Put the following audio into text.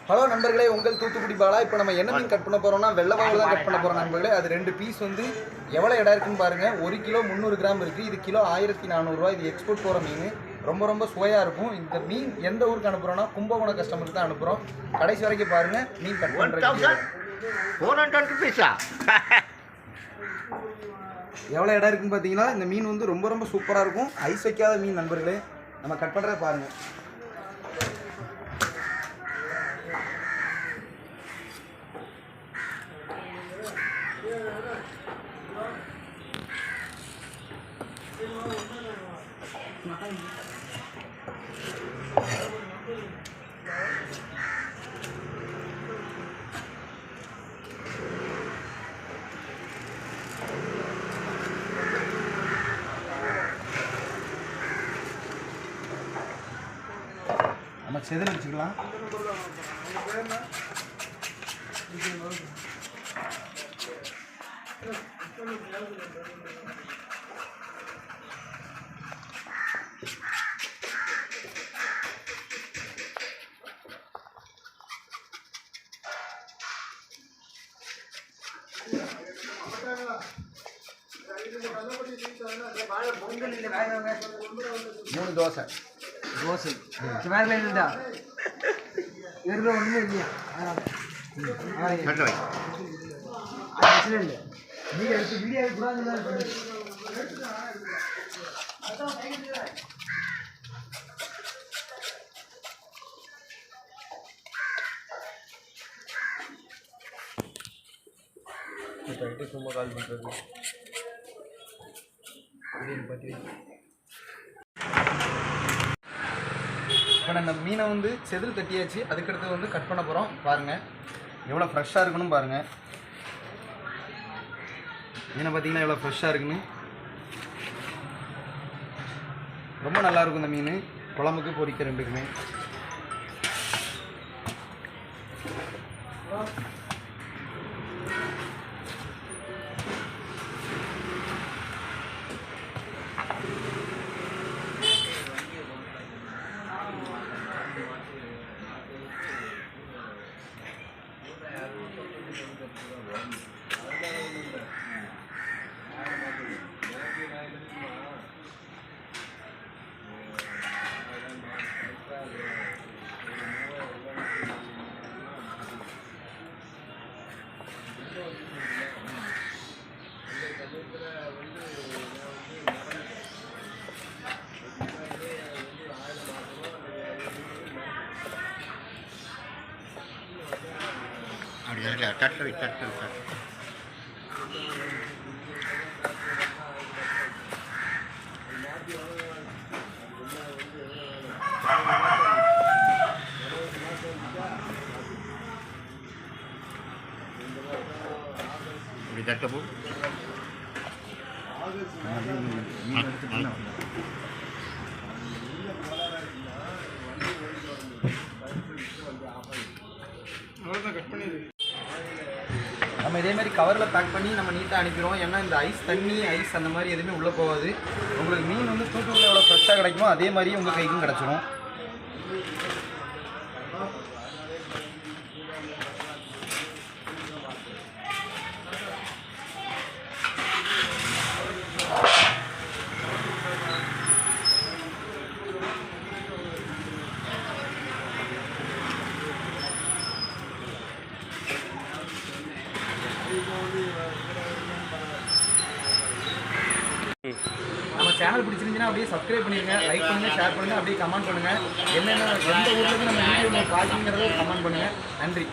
Hello நண்பர்களே, உங்கள் தூத்துக்குடி பாலா. இப்போ நம்ம என்ன மீன் கட் பண்ண போகிறோம்னா வெள்ளவாவில் தான் கட் பண்ண போகிறோம் நண்பர்களே. அது 2 பீஸ் வந்து எவ்வளோ இடம் இருக்குன்னு பாருங்கள். 1 கிலோ 300 கிராம் இருக்குது. இது கிலோ 1400 ரூபா. இது எக்ஸ்போர்ட் போகிற மீன். ரொம்ப சுவையாக இருக்கும். இந்த மீன் எந்த ஊருக்கு அனுப்புகிறோன்னா கும்பகோணம் கஸ்டமருக்கு தான் அனுப்புகிறோம். கடைசி வரைக்கும் பாருங்கள். மீன் கட் பண்ணுறது எவ்வளோ இடம் இருக்குன்னு பார்த்தீங்கன்னா இந்த மீன் வந்து ரொம்ப சூப்பராக இருக்கும். ஐஸ் வைக்காத மீன் நண்பர்களே. நம்ம கட் பண்ணுறத பாருங்கள். நம்ம செதில் வச்சுக்கலாம். மூணு தோசை வேறு இல்லைடா, வேறு ஒன்றுமே இல்லையா? இல்லை நீங்கள் எடுத்து வீடியோ கூடாது. சும்மா கால் பண்ணுறது பற்றி. இப்போ நம்ம மீனை வந்து செதில் தட்டியாச்சு. அதுக்கடுத்து வந்து கட் பண்ண போகிறோம். பாருங்கள் எவ்வளோ ஃப்ரெஷ்ஷாக இருக்குன்னு பாருங்கள். மீனை பார்த்தீங்கன்னா எவ்வளோ ஃப்ரெஷ்ஷாக இருக்குன்னு. ரொம்ப நல்லாயிருக்கும் இந்த மீன். குழம்புக்கு பொரிக்க ரெண்டுக்குமே. நம்ம இதே மாதிரி கவரில் பேக் பண்ணி நம்ம நீட்டாக அனுப்பிடுவோம். ஏன்னா இந்த தண்ணி ஐஸ் அந்த மாதிரி எதுவுமே உள்ளே போகாது. உங்களுக்கு மீன் வந்து தூத்துக்குடியில் எவ்வளோ ஃப்ரெஷ்ஷாக கிடைக்குமோ அதே மாதிரி உங்கள் கைக்கும் கிடச்சிடும். நம்ம சேனல் பிடிச்சிருந்துச்சுன்னா அப்படியே சப்ஸ்கிரைப் பண்ணிடுங்க, லைக் பண்ணுங்கள், ஷேர் பண்ணுங்கள், அப்படியே கமெண்ட் பண்ணுங்கள். என்னென்ன எந்த ஊருக்கு நம்ம வீடியோ பார்க்குங்கிறத கமெண்ட் பண்ணுங்கள். நன்றி.